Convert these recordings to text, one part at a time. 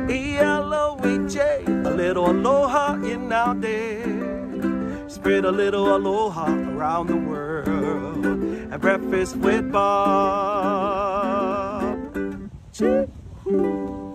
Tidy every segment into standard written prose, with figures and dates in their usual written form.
E-L-O-H-A, a little aloha in our day. Spread a little aloha around the world. At breakfast with Bob.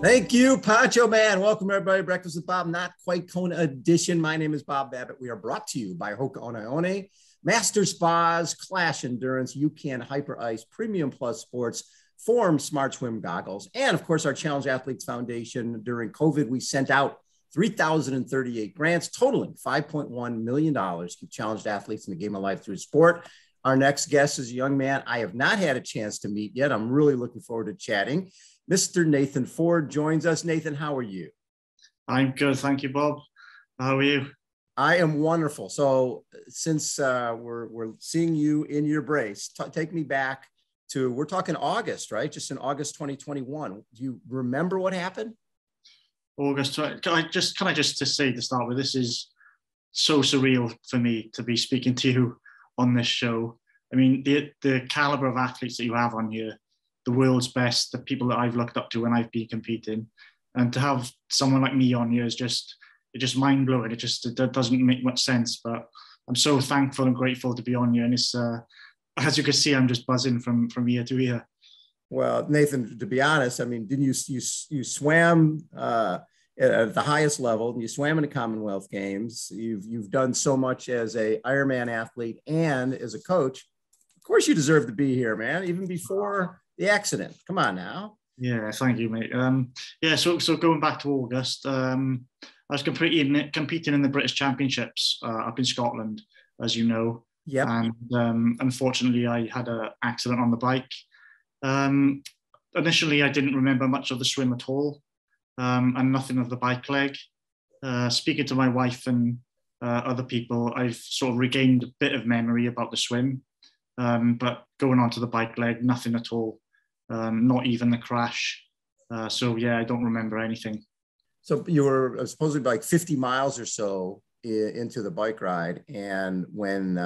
Thank you, Pancho Man. Welcome, everybody. Breakfast with Bob, not quite Kona edition. My name is Bob Babbitt. We are brought to you by Hoka Oneone, Master Spas, Clash Endurance, UCAN Hyper Ice, Premium Plus Sports, Form Smart Swim Goggles, and of course, our Challenge Athletes Foundation. During COVID, we sent out 3,038 grants totaling $5.1 million to keep challenged athletes in the game of life through sport. Our next guest is a young man I have not had a chance to meet yet. I'm really looking forward to chatting. Mr. Nathan Ford joins us. Nathan, how are you? I'm good. Thank you, Bob. How are you? I am wonderful. So since we're seeing you in your brace, take me back to, we're talking August, right? Just in August 2021. Do you remember what happened? August. Can I just to say to start with, this is so surreal for me to be speaking to you on this show. I mean, the caliber of athletes that you have on here, the world's best, the people that I've looked up to when I've been competing, and to have someone like me on here is just mind blowing. It doesn't make much sense, but I'm so thankful and grateful to be on here. And it's as you can see, I'm just buzzing from ear to ear. Well, Nathan, to be honest, I mean, didn't you swam at the highest level, and you swam in the Commonwealth Games. You've done so much as a Ironman athlete and as a coach. Of course, you deserve to be here, man. Even before the accident. Come on now. Yeah, thank you, mate. So going back to August, I was competing in the British Championships up in Scotland, as you know. Yeah. And unfortunately, I had an accident on the bike. Initially, I didn't remember much of the swim at all, and nothing of the bike leg. Speaking to my wife and other people, I've sort of regained a bit of memory about the swim, but going on to the bike leg, nothing at all, not even the crash. So yeah, I don't remember anything. So you were supposedly like 50 miles or so into the bike ride, and when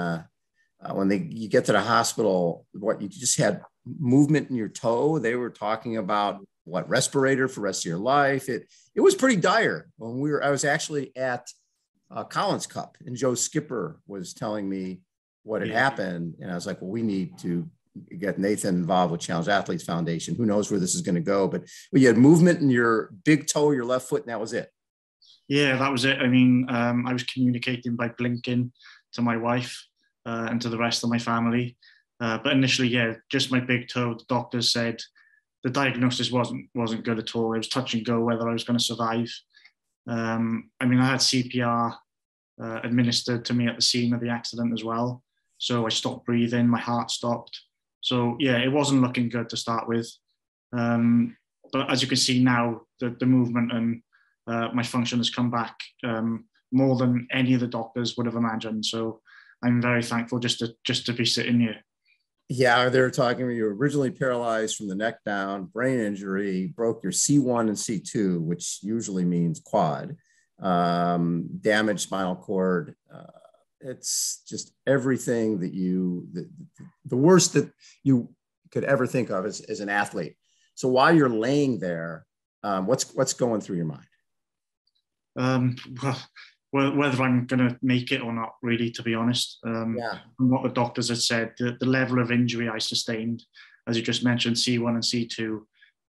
you get to the hospital, you just had movement in your toe. They were talking about respirator for the rest of your life. It was pretty dire. I was actually at Collins Cup, and Joe Skipper was telling me what had happened, and I was like, well, we need to get Nathan involved with Challenge Athletes Foundation. Who knows where this is going to go? But you had movement in your big toe, your left foot, and that was it. Yeah, that was it. I mean, I was communicating by blinking to my wife and to the rest of my family. But initially, yeah, just my big toe. The doctors said the diagnosis wasn't good at all. It was touch and go whether I was going to survive. I mean, I had CPR administered to me at the scene of the accident as well. So I stopped breathing, my heart stopped. So yeah, it wasn't looking good to start with. But as you can see now, the movement and my function has come back more than any of the doctors would have imagined. So I'm very thankful just to be sitting here. Yeah, they were talking. You were originally paralyzed from the neck down, brain injury, broke your C1 and C2, which usually means quad, damaged spinal cord. It's just everything that the worst that you could ever think of as an athlete. So while you're laying there, what's going through your mind? Well, whether I'm going to make it or not, really, to be honest. From what the doctors had said, the level of injury I sustained, as you just mentioned, C1 and C2,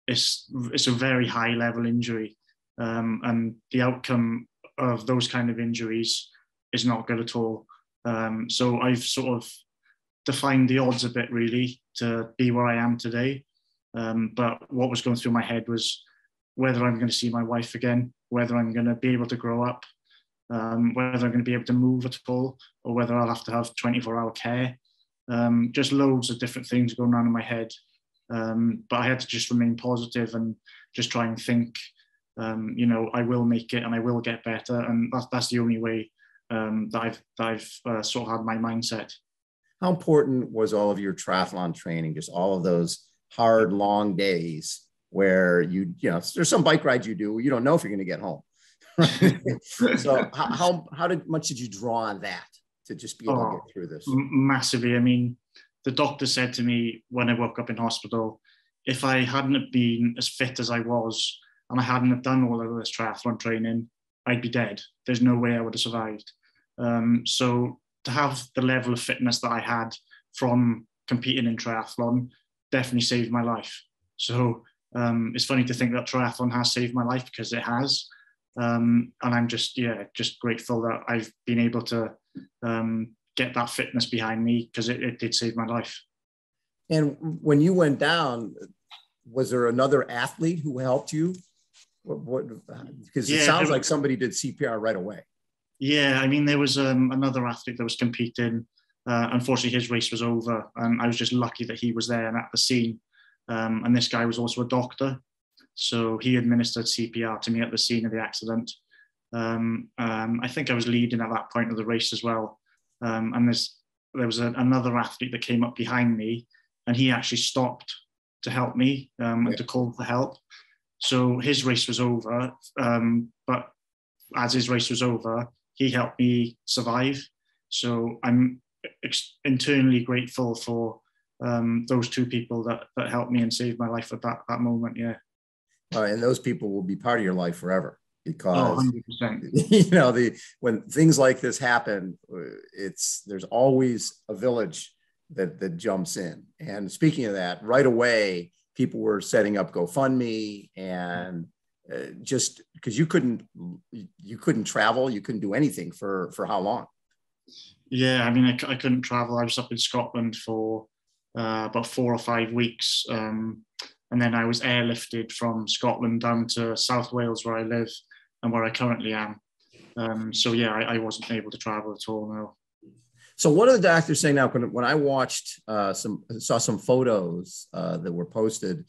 it's a very high level injury. And the outcome of those kind of injuries is not good at all. So I've sort of defined the odds a bit, really, to be where I am today. But what was going through my head was whether I'm going to see my wife again, whether I'm going to be able to grow up, whether I'm going to be able to move at all, or whether I'll have to have 24-hour care. Just loads of different things going on in my head. But I had to just remain positive and just try and think, I will make it and I will get better. And that's the only way that I've sort of had my mindset. How important was all of your triathlon training, just all of those hard, long days where there's some bike rides you do where you don't know if you're going to get home. So how much did you draw on that to just be able to get through this? Massively. I mean, the doctor said to me when I woke up in hospital, if I hadn't been as fit as I was and I hadn't have done all of this triathlon training, I'd be dead. There's no way I would have survived. So to have the level of fitness that I had from competing in triathlon definitely saved my life. So it's funny to think that triathlon has saved my life, because it has. And I'm just grateful that I've been able to get that fitness behind me, because it did save my life. And when you went down, was there another athlete who helped you? Because it sounds like somebody did CPR right away. Yeah, I mean, there was another athlete that was competing. Unfortunately, his race was over, and I was just lucky that he was there and at the scene. And this guy was also a doctor, so he administered CPR to me at the scene of the accident. I think I was leading at that point of the race as well. And there was another athlete that came up behind me, and he actually stopped to help me and to call for help. So his race was over, but as his race was over, he helped me survive. So I'm internally grateful for those two people that helped me and saved my life at that moment. Yeah. And those people will be part of your life forever, because 100%. When things like this happen, there's always a village that jumps in. And speaking of that, right away, people were setting up GoFundMe, and just because you couldn't travel, you couldn't do anything for how long? Yeah, I mean, I couldn't travel. I was up in Scotland for about 4 or 5 weeks. And then I was airlifted from Scotland down to South Wales, where I live and where I currently am. So yeah, I wasn't able to travel at all, no. So what are the doctors saying now? When I watched saw some photos that were posted,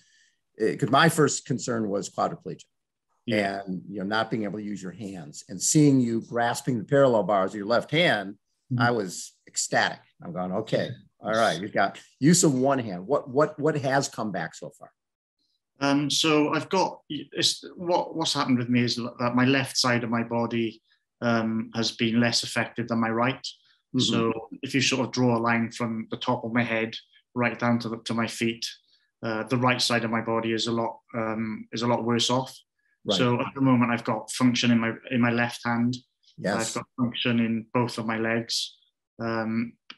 because my first concern was quadriplegia, and not being able to use your hands, and seeing you grasping the parallel bars with your left hand, I was ecstatic. I'm going, okay, all right, you've got use of one hand. What has come back so far? So I've got what's happened with me is that my left side of my body has been less affected than my right. Mm-hmm. So if you sort of draw a line from the top of my head right down to my feet, the right side of my body is a lot worse off. Right. So at the moment, I've got function in my left hand. Yes. I've got function in both of my legs.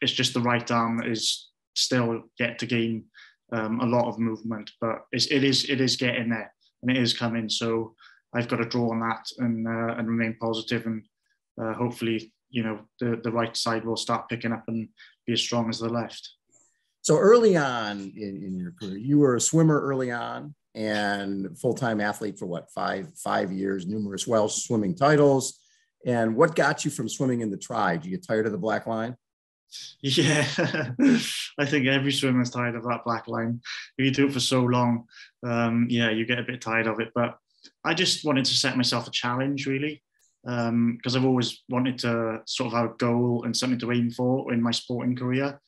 It's just the right arm that is still yet to gain a lot of movement, but it is getting there, and it is coming. So I've got to draw on that and remain positive, and hopefully, the right side will start picking up and be as strong as the left. So early on in your career, you were a swimmer early on, and full-time athlete for what, five years, numerous Welsh swimming titles. And what got you from swimming in the Tri? Did you get tired of the black line? Yeah, I think every swimmer's tired of that black line. If you do it for so long, you get a bit tired of it. But I just wanted to set myself a challenge, really, because I've always wanted to sort of have a goal and something to aim for in my sporting career.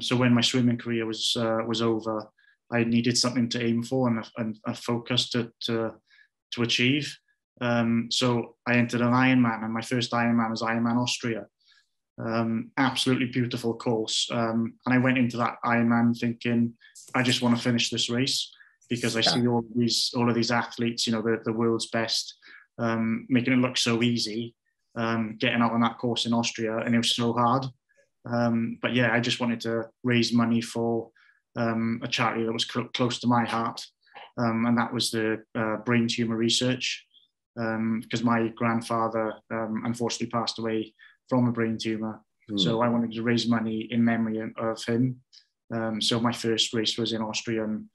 So when my swimming career was over, I needed something to aim for and a focus to achieve. So I entered an Ironman, and my first Ironman was Ironman Austria. Absolutely beautiful course. And I went into that Ironman thinking, I just want to finish this race, because I see all of these athletes, the world's best, making it look so easy, getting out on that course in Austria, and it was so hard. But yeah, I just wanted to raise money for a charity that was close to my heart, and that was the brain tumor research, because my grandfather unfortunately passed away from a brain tumor. So I wanted to raise money in memory of him. So my first race was in Austria, and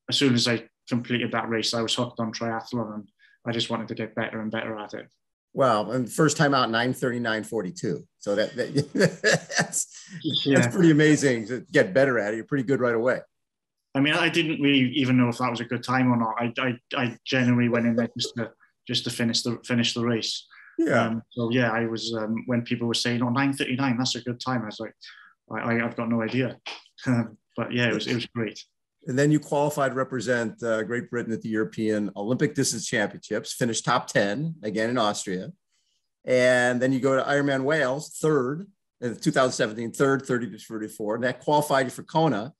as soon as I completed that race, I was hooked on triathlon, and I just wanted to get better and better at it. Wow. And first time out, 9:39:42. So that's pretty amazing to get better at it. You're pretty good right away. I mean, I didn't really even know if that was a good time or not. I genuinely went in there just to finish the race. Yeah. So yeah, I was when people were saying, 9:39, that's a good time. I was like, I've got no idea. But yeah, it was great. And then you qualified to represent Great Britain at the European Olympic Distance Championships, finished top 10 again in Austria. And then you go to Ironman Wales, third, in 2017, third, 30 to 34. And that qualified you for Kona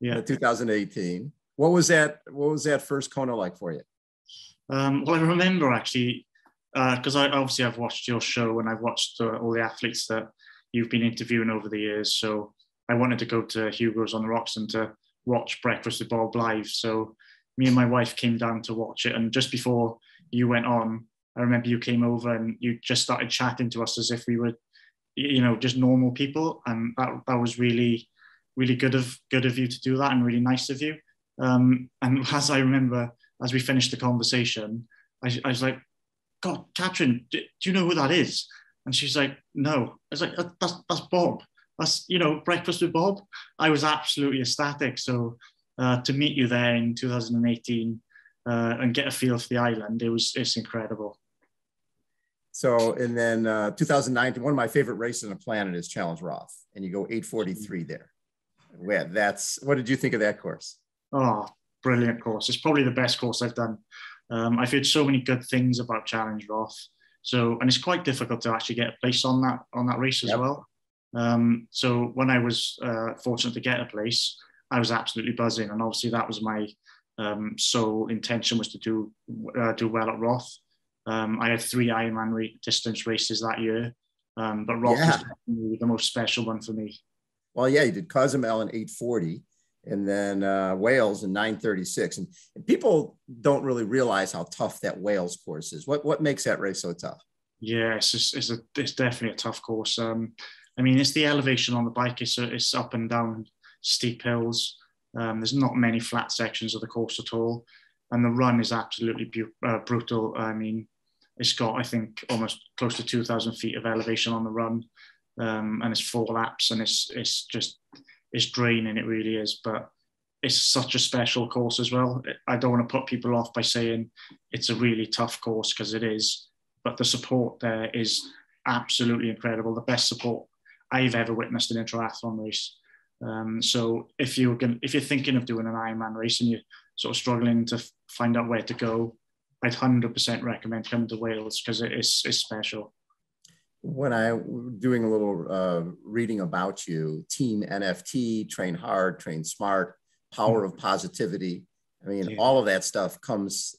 in 2018. What was that first Kona like for you? Well, I remember actually, because I've watched your show and I've watched all the athletes that you've been interviewing over the years. So I wanted to go to Hugo's on the Rocks and to watch Breakfast with Bob live. So me and my wife came down to watch it. And just before you went on, I remember you came over and you just started chatting to us as if we were, just normal people. And that was really, really good of you to do that and really nice of you. And as I remember, as we finished the conversation, I was like, God, Catherine, do you know who that is? And she's like, no. I was like, that's Bob. That's, Breakfast with Bob. I was absolutely ecstatic. So to meet you there in 2018 and get a feel for the island, it's incredible. So, and then 2019, one of my favorite races on the planet is Challenge Roth, and you go 8:43 there. Yeah, what did you think of that course? Oh, brilliant course. It's probably the best course I've done. I've heard so many good things about Challenge Roth. So, and it's quite difficult to actually get a place on that race as well. So when I was fortunate to get a place, I was absolutely buzzing. And obviously that was my sole intention, was to do well at Roth. I had 3 Ironman distance races that year, but Roth was definitely the most special one for me. Well, yeah, you did Cozumel in 8:40 and then Wales in 9:36. And people don't really realize how tough that Wales course is. What makes that race so tough? Yeah, it's definitely a tough course. It's the elevation on the bike. It's up and down steep hills. There's not many flat sections of the course at all. And the run is absolutely brutal. It's got, I think, almost close to 2,000 feet of elevation on the run. And it's 4 laps, and it's draining, it really is. But it's such a special course as well. I don't want to put people off by saying it's a really tough course, because it is. But the support there is absolutely incredible. The best support I've ever witnessed in a triathlon race. So if you're thinking of doing an Ironman race and you're sort of struggling to find out where to go, I'd 100% recommend coming to Wales, because it's special. When I was doing a little reading about you, Team NFT, train hard, train smart, power of positivity. All of that stuff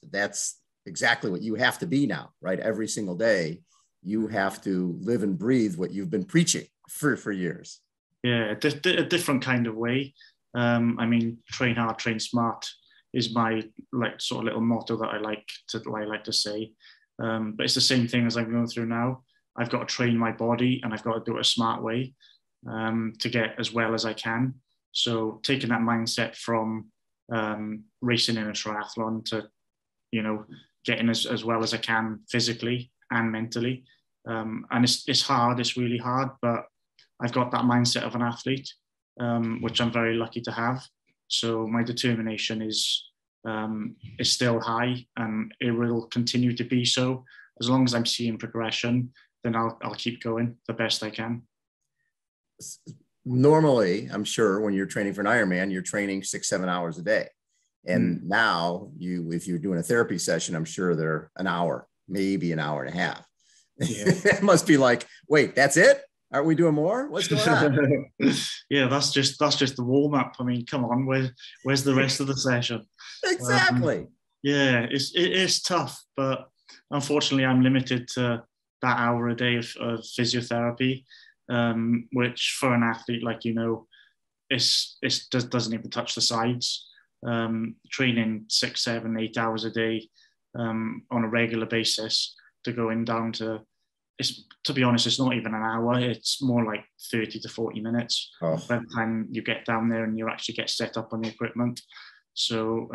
that's exactly what you have to be now, right? Every single day, you have to live and breathe what you've been preaching for years. Yeah, a different kind of way. Train hard, train smart is my sort of little motto that I like to say. But it's the same thing as I'm going through now. I've got to train my body, and I've got to do it a smart way to get as well as I can. So taking that mindset from racing in a triathlon to, getting as well as I can physically and mentally. And it's hard, it's really hard, but I've got that mindset of an athlete, which I'm very lucky to have. So my determination is still high, and it will continue to be so. As long as I'm seeing progression, then I'll keep going the best I can. Normally, I'm sure when you're training for an Ironman, you're training 6-7 hours a day. And now if you're doing a therapy session, I'm sure they're an hour, maybe an hour and a half. Yeah. It must be like, wait, that's it? Aren't we doing more? What's going on? Yeah, that's just the warm up. Come on, where's the rest of the session? Exactly. Yeah, it is tough, but unfortunately, I'm limited to that hour a day of physiotherapy, which for an athlete like doesn't even touch the sides. Training 6, 7, 8 hours a day on a regular basis to going down to, to be honest, it's not even an hour. It's more like 30 to 40 minutes by the time you get down there and you actually get set up on the equipment. So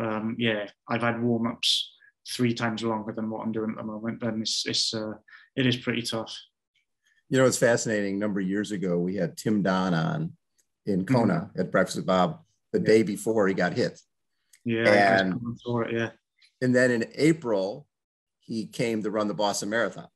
I've had warm-ups 3 times longer than what I'm doing at the moment, and it is pretty tough. It's fascinating. A number of years ago, we had Tim Don on in Kona at Breakfast with Bob the day before he got hit. Yeah, and then in April, he came to run the Boston Marathon,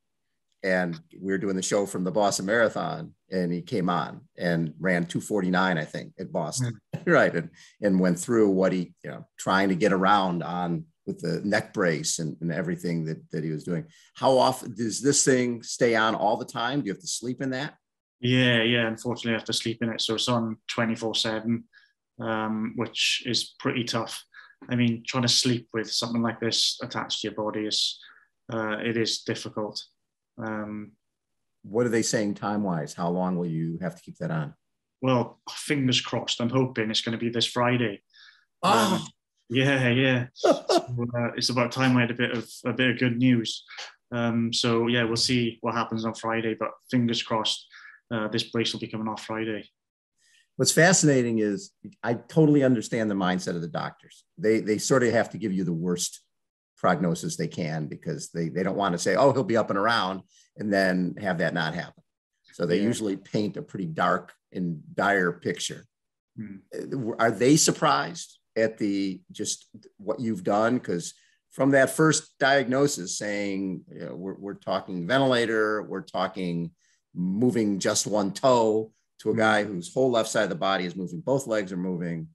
and we were doing the show from the Boston Marathon, and he came on and ran 2:49, I think, at Boston, right, and went through what he, trying to get around on with the neck brace and everything that he was doing. How often does this thing stay on all the time? Do you have to sleep in that? Yeah. Unfortunately, I have to sleep in it, so it's on 24/7, which is pretty tough. I mean, trying to sleep with something like this attached to your body it is difficult. What are they saying time-wise? How long will you have to keep that on? Well, fingers crossed. I'm hoping it's going to be this Friday. Oh, yeah. So, it's about time I had a bit of good news. So yeah, we'll see what happens on Friday, but fingers crossed, this brace will be coming off Friday. what's fascinating is I totally understand the mindset of the doctors. They sort of have to give you the worst prognosis they can, because they don't want to say, oh, he'll be up and around, and then have that not happen. So they usually paint a pretty dark and dire picture. Are they surprised at just what you've done? Because from that first diagnosis saying, you know, we're talking ventilator, we're talking moving just one toe, to a guy whose whole left side of the body is moving, both legs are moving.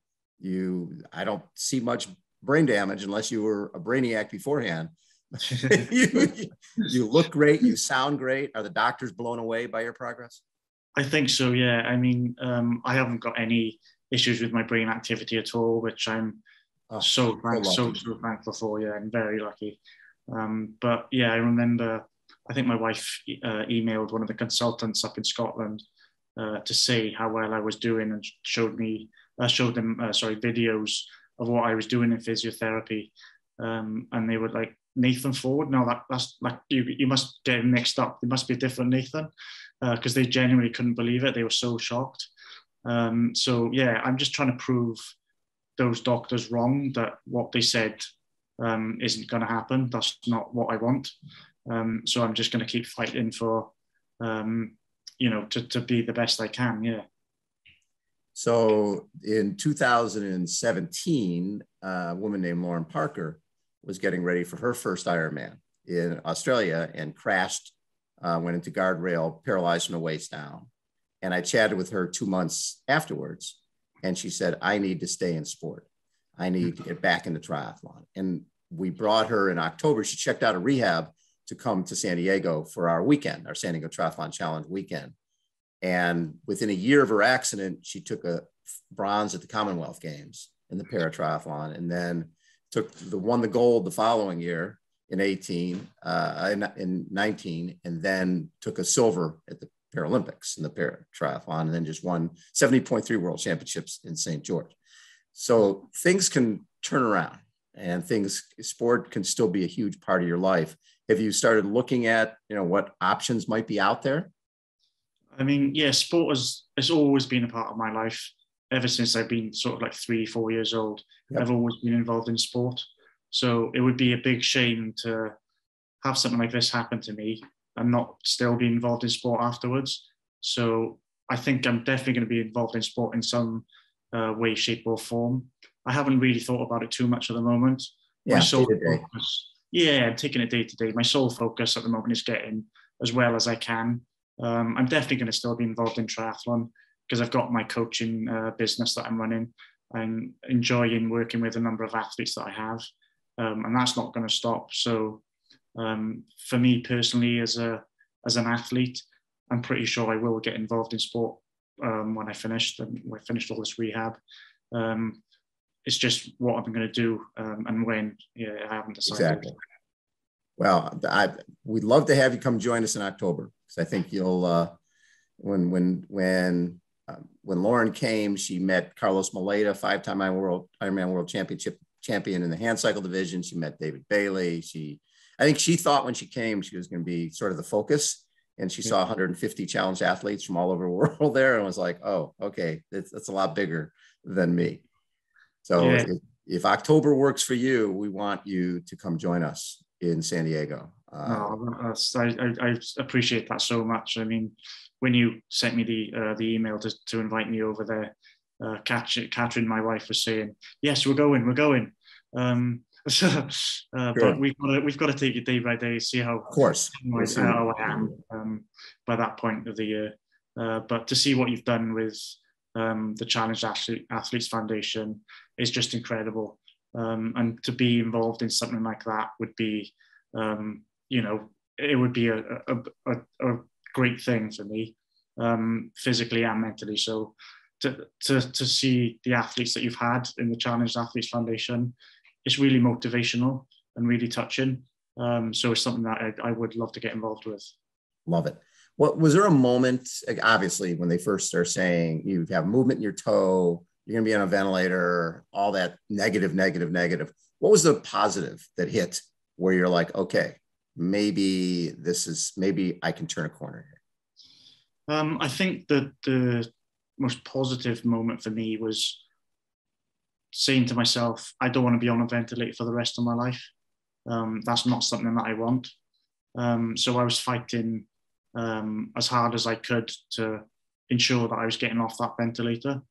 I don't see much brain damage unless you were a brainiac beforehand. you look great, you sound great. Are the doctors blown away by your progress? I think so, yeah. I mean, I haven't got any issues with my brain activity at all, which I'm so thankful for. Yeah, I'm very lucky. But yeah, I remember, I think my wife emailed one of the consultants up in Scotland to say how well I was doing, and showed them videos of what I was doing in physiotherapy. And they were like, Nathan Ford? No, that's like, you must get mixed up. There must be a different Nathan, because they genuinely couldn't believe it. They were so shocked. So yeah, I'm just trying to prove those doctors wrong, that what they said isn't going to happen. That's not what I want. So I'm just going to keep fighting for, to be the best I can. Yeah. So in 2017, a woman named Lauren Parker was getting ready for her first Ironman in Australia and crashed, went into guardrail, paralyzed from the waist down. And I chatted with her 2 months afterwards, and she said, I need to stay in sport. I need to get back into triathlon. And we brought her in October. She checked out of rehab to come to San Diego for our weekend, our San Diego Triathlon Challenge weekend. And within a year of her accident, she took a bronze at the Commonwealth Games in the para-triathlon, and then won the gold the following year in 19, and then took a silver at the Paralympics in the para-triathlon, and then just won 70.3 World Championships in St. George. So things can turn around, and sport can still be a huge part of your life. Have you started looking at, what options might be out there? I mean, yeah, sport has always been a part of my life. Ever since I've been sort of like 3-4 years old, yep. I've always been involved in sport. So it would be a big shame to have something like this happen to me and not still be involved in sport afterwards. So I think I'm definitely going to be involved in sport in some way, shape or form. I haven't really thought about it too much at the moment. Yeah, I'm taking it day to day. My sole focus at the moment is getting as well as I can. I'm definitely going to still be involved in triathlon because I've got my coaching business that I'm running. I'm enjoying working with a number of athletes that I have, and that's not going to stop. So for me personally, as an athlete, I'm pretty sure I will get involved in sport when I finished all this rehab. It's just what I'm going to do and when. Yeah, I haven't decided. Exactly. Well, we'd love to have you come join us in October, because I think you'll. When Lauren came, she met Carlos Moleda, 5-time Ironman World Championship champion in the hand cycle division. She met David Bailey. I think she thought when she came she was going to be sort of the focus, and she saw 150 challenge athletes from all over the world there, and was like, "Oh, okay, that's a lot bigger than me." So if October works for you, we want you to come join us in San Diego. I appreciate that so much. I mean, when you sent me the email to invite me over there, Catherine, my wife, was saying, "Yes, we're going." Sure. But we've got to take it day by day, see how I am by that point of the year. But to see what you've done with the Challenged Athletes Foundation is just incredible. And to be involved in something like that would be, it would be a great thing for me. physically and mentally. So to see the athletes that you've had in the Challenged Athletes Foundation, it's really motivational and really touching. So it's something that I would love to get involved with. Love it. What was there a moment, obviously, when they first start saying you have movement in your toe, you're going to be on a ventilator, all that negative. What was the positive that hit where you're like, okay, maybe I can turn a corner here? I think that the most positive moment for me was saying to myself, I don't want to be on a ventilator for the rest of my life. That's not something that I want. So I was fighting as hard as I could to ensure that I was getting off that ventilator.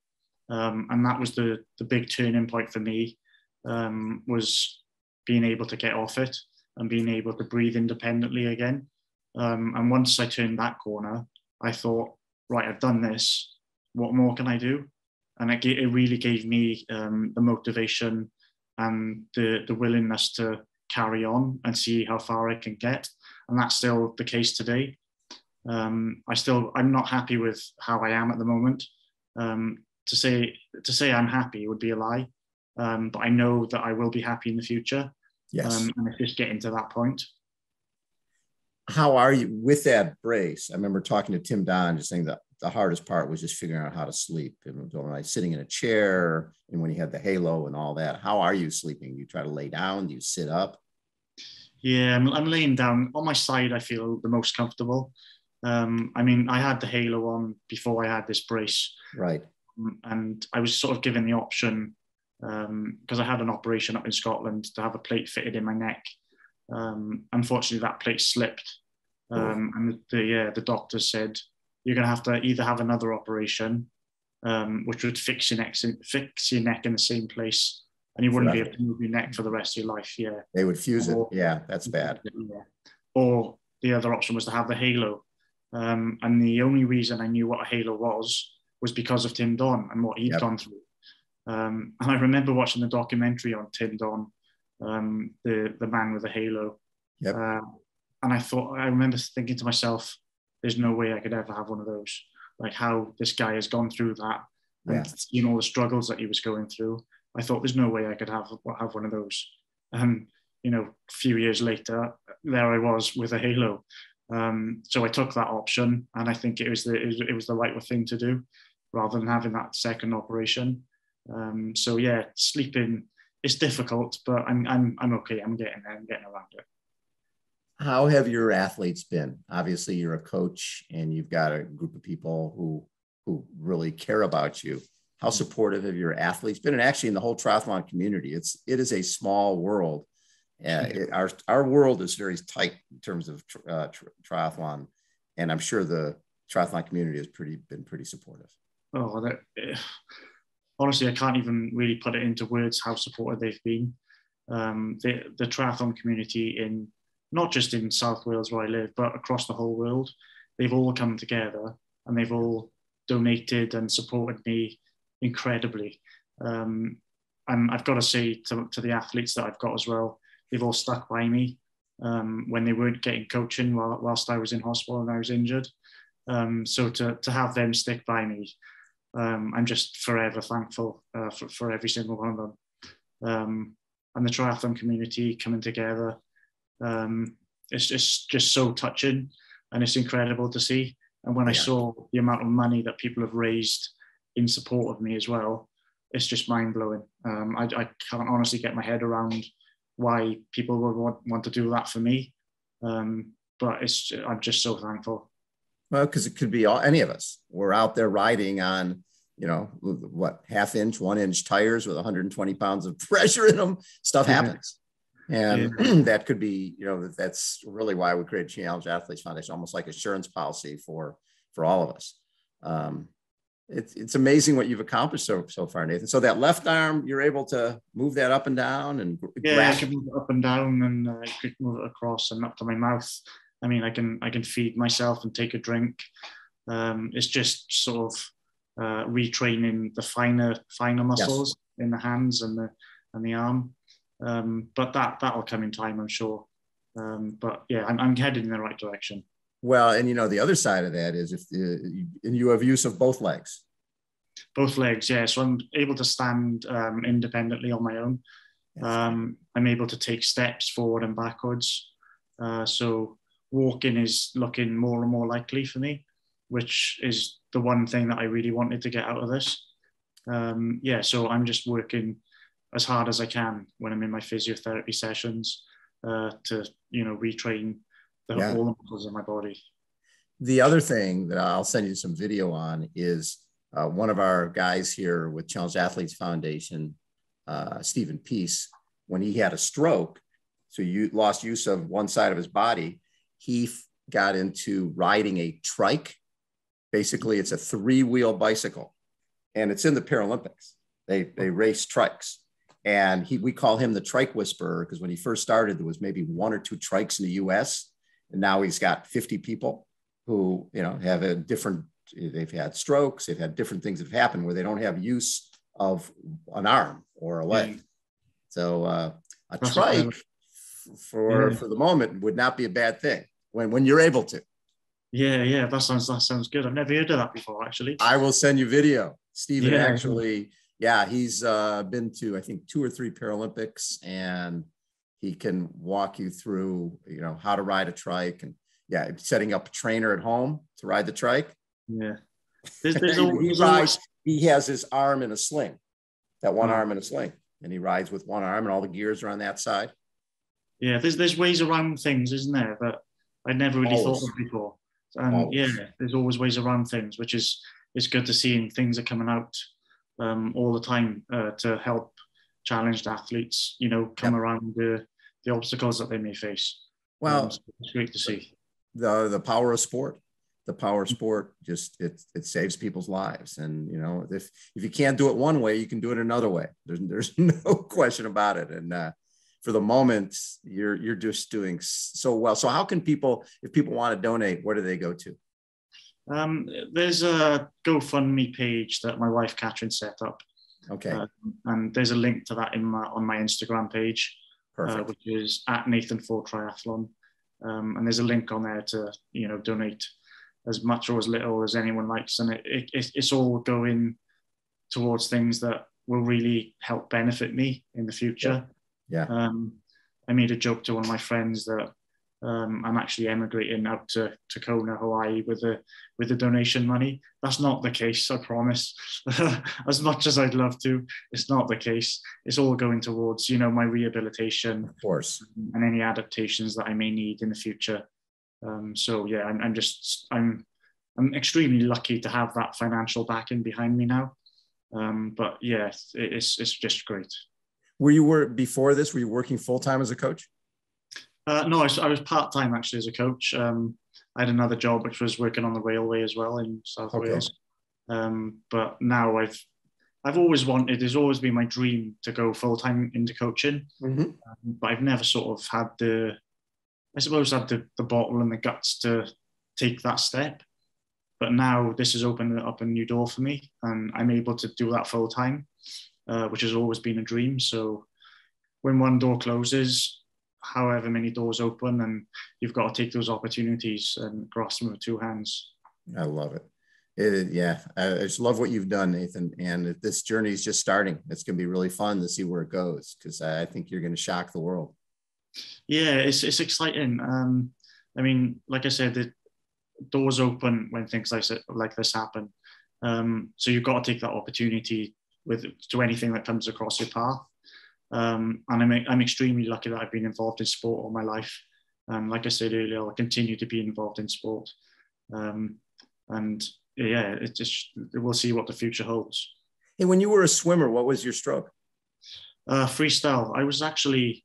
And that was the big turning point for me, was being able to get off it and being able to breathe independently again. And once I turned that corner, I thought, right, I've done this. What more can I do? And it really gave me the motivation and the willingness to carry on and see how far I can get. And that's still the case today. I'm not happy with how I am at the moment. To say I'm happy would be a lie. But I know that I will be happy in the future. Yes. And it's just getting to that point. How are you with that brace? I remember talking to Tim Don, just saying that the hardest part was just figuring out how to sleep. And like sitting in a chair, and when you had the halo and all that, how are you sleeping? Do you try to lay down? Do you sit up? Yeah, I'm laying down. On my side, I feel the most comfortable. I mean, I had the halo on before I had this brace. Right. And I was sort of given the option, because I had an operation up in Scotland, to have a plate fitted in my neck. Unfortunately, that plate slipped. And the doctor said, you're going to have to either have another operation, which would fix your neck in the same place, and you wouldn't be able to move your neck for the rest of your life. Yeah. They would fuse it. Yeah, that's bad. Yeah. Or the other option was to have the halo. And the only reason I knew what a halo was because of Tim Don and what he'd gone through. And I remember watching the documentary on Tim Don, the man with the halo. Yep. And I remember thinking to myself, there's no way I could ever have one of those. Like how this guy has gone through that and seeing all the struggles that he was going through. I thought there's no way I could have one of those. And, a few years later, there I was with a halo. So I took that option, and I think it was the right thing to do, rather than having that second operation. So yeah, sleeping is difficult, but I'm okay. I'm getting there. I'm getting around it. How have your athletes been? Obviously, you're a coach, and you've got a group of people who really care about you. How supportive have your athletes been? And actually, in the whole triathlon community, it is a small world. Our world is very tight in terms of triathlon, and I'm sure the triathlon community has been pretty supportive. Oh, honestly, I can't even really put it into words how supportive they've been. The triathlon community not just in South Wales where I live, but across the whole world, they've all come together and they've all donated and supported me incredibly. And I've got to say to the athletes that I've got as well, they've all stuck by me when they weren't getting coaching whilst I was in hospital and I was injured. So to have them stick by me, I'm just forever thankful for every single one of them. And the triathlon community coming together, it's just so touching, and it's incredible to see. And when I saw the amount of money that people have raised in support of me as well, it's just mind-blowing. I can't honestly get my head around why people would want to do that for me. But I'm just so thankful. Well, because it could be any of us. We're out there riding on, half-inch, 1-inch tires with 120 pounds of pressure in them. Stuff happens. And that could be, that's really why we created Challenged Athletes Foundation, almost like insurance policy for all of us. It's amazing what you've accomplished so far, Nathan. So that left arm, you're able to move that up and down and I can move it up and down, and I can move it across and up to my mouth. I mean, I can feed myself and take a drink. It's just sort of retraining the finer muscles in the hands and the arm. But that'll come in time, I'm sure. But yeah, I'm headed in the right direction. Well, and the other side of that is if you have use of both legs. Both legs, yeah. So I'm able to stand independently on my own. I'm able to take steps forward and backwards. So walking is looking more and more likely for me, which is the one thing that I really wanted to get out of this. So I'm just working as hard as I can when I'm in my physiotherapy sessions to retrain all the muscles in my body. The other thing that I'll send you some video on is one of our guys here with Challenged Athletes Foundation, Stephen Peace, when he had a stroke, so you lost use of one side of his body, he got into riding a trike. Basically, it's a 3-wheel bicycle, and it's in the Paralympics. They race trikes, and we call him the Trike Whisperer because when he first started, there was maybe 1 or 2 trikes in the U.S., and now he's got 50 people who have they've had strokes, they've had different things that have happened where they don't have use of an arm or a leg. So a trike for the moment would not be a bad thing when you're able to. Yeah, that sounds good. I've never heard of that before, actually. I will send you video. Stephen actually, he's been to, I think, 2 or 3 Paralympics, and he can walk you through, how to ride a trike, and setting up a trainer at home to ride the trike. Yeah. He has his arm in a sling, that one arm in a sling, and he rides with one arm, and all the gears are on that side. Yeah, there's ways around things, isn't there, that I never really thought of before. And there's always ways around things, which is it's good to see, and things are coming out all the time to help challenged athletes, come around the obstacles that they may face. Well, it's great to see. The power of sport. The power of sport just it saves people's lives, and if you can't do it one way, you can do it another way. There's no question about it. And for the moment, you're just doing so well. So how can people, if people want to donate, where do they go to? There's a GoFundMe page that my wife Catherine set up. Okay. And there's a link to that on my Instagram page, which is @Nathan4Triathlon. And there's a link on there to donate as much or as little as anyone likes, and it's all going towards things that will really help benefit me in the future. I made a joke to one of my friends that I'm actually emigrating out to Kona, Hawaii with the donation money. That's not the case, I promise. As much as I'd love to, it's not the case. It's all going towards my rehabilitation, of course, and any adaptations that I may need in the future. I'm extremely lucky to have that financial backing behind me now. But yeah, it's just great. Before this, were you working full-time as a coach? No, I was part-time actually as a coach. I had another job which was working on the railway as well in South Wales. But now I've always wanted, there's always been my dream to go full-time into coaching. But I've never sort of had the bottle and the guts to take that step. But now this has opened up a new door for me, and I'm able to do that full time, which has always been a dream. So when one door closes, however many doors open, and you've got to take those opportunities and grasp them with 2 hands. I love it. I just love what you've done, Nathan. And this journey is just starting. It's going to be really fun to see where it goes, because I think you're going to shock the world. Yeah, it's exciting. I mean, like I said, the doors open when things like this happen. So you've got to take that opportunity to anything that comes across your path. And I'm extremely lucky that I've been involved in sport all my life. Like I said earlier, I'll continue to be involved in sport. And yeah, we'll see what the future holds. Hey, when you were a swimmer, what was your stroke? Freestyle. I was actually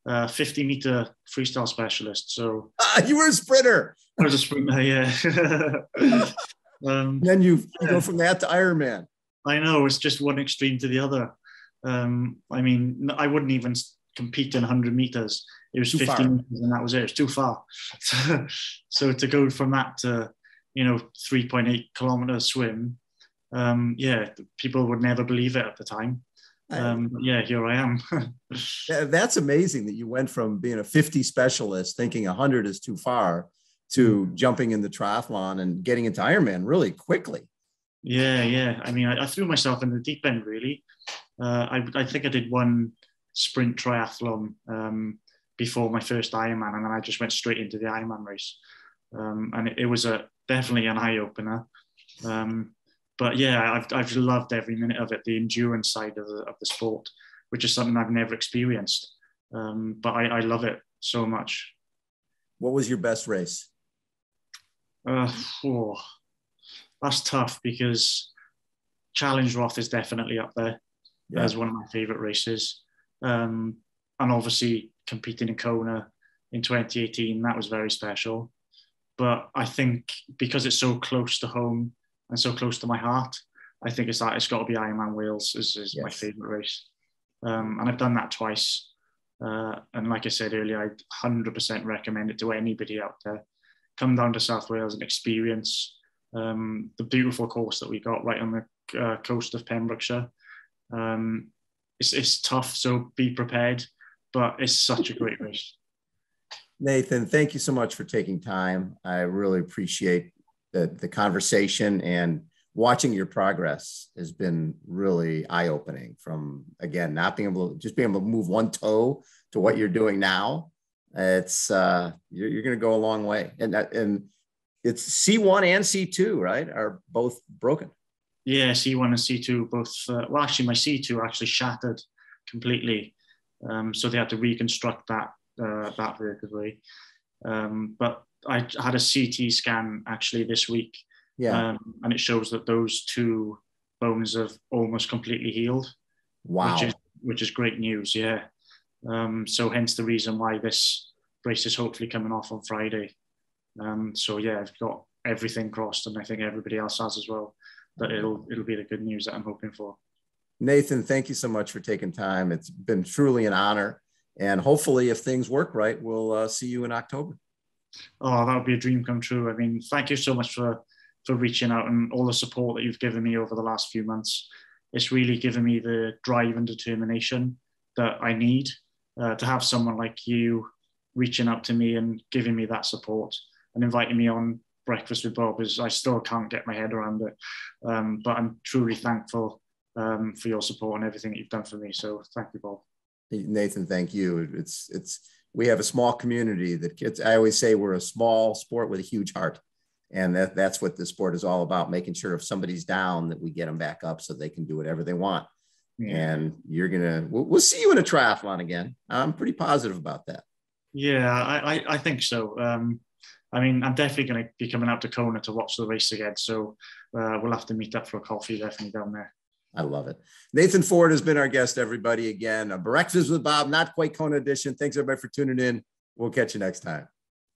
50-meter freestyle specialist. So you were a sprinter. I was a sprinter, yeah. Then you go from that to Ironman. I know, it's just one extreme to the other. I mean, I wouldn't even compete in 100 meters. It was 50 meters, and that was it. It was too far. So to go from that to 3.8 kilometer swim, people would never believe it at the time. Here I am. That's amazing that you went from being a 50 specialist, thinking 100 is too far, to jumping in the triathlon and getting into Ironman really quickly. Yeah. I mean, I threw myself in the deep end, really. I think I did one sprint triathlon before my first Ironman, and then I just went straight into the Ironman race. And it was definitely an eye-opener. But yeah, I've loved every minute of it, the endurance side of the sport, which is something I've never experienced. But I love it so much. What was your best race? That's tough, because Challenge Roth is definitely up there as one of my favorite races. And obviously competing in Kona in 2018, that was very special. But I think because it's so close to home and so close to my heart, I think it's got to be Ironman Wales is my favorite race. And I've done that twice. And like I said earlier, I'd 100% recommend it to anybody out there. Come down to South Wales and experience the beautiful course that we got right on the coast of Pembrokeshire. It's tough, so be prepared, but it's such a great race. Nathan, thank you so much for taking time. I really appreciate the conversation, and watching your progress has been really eye-opening, from, again, not being able to move one toe to what you're doing now. It's you're going to go a long way. And it's C1 and C2, right? Are both broken. Yeah, C1 and C2 both. Well, actually, my C2 actually shattered completely, so they had to reconstruct that vertebrae. But I had a CT scan actually this week, and it shows that those two bones have almost completely healed. Wow, which is great news. Yeah. So hence the reason why this race is hopefully coming off on Friday. So yeah, I've got everything crossed, and I think everybody else has as well, that it'll be the good news that I'm hoping for. Nathan, thank you so much for taking time. It's been truly an honor, and hopefully if things work right, we'll see you in October. Oh, that would be a dream come true. I mean, thank you so much for reaching out and all the support that you've given me over the last few months. It's really given me the drive and determination that I need to have someone like you reaching out to me and giving me that support and inviting me on Breakfast with Bob. I still can't get my head around it. But I'm truly thankful for your support and everything that you've done for me. So thank you, Bob. Nathan, thank you. We have a small community that I always say we're a small sport with a huge heart. And that's what this sport is all about, making sure if somebody's down that we get them back up so they can do whatever they want. Yeah. And we'll see you in a triathlon again. I'm pretty positive about that. Yeah, I think so. I mean, I'm definitely going to be coming out to Kona to watch the race again. So we'll have to meet up for a coffee definitely down there. I love it. Nathan Ford has been our guest, everybody. Again, a Breakfast with Bob, not quite Kona edition. Thanks everybody for tuning in. We'll catch you next time.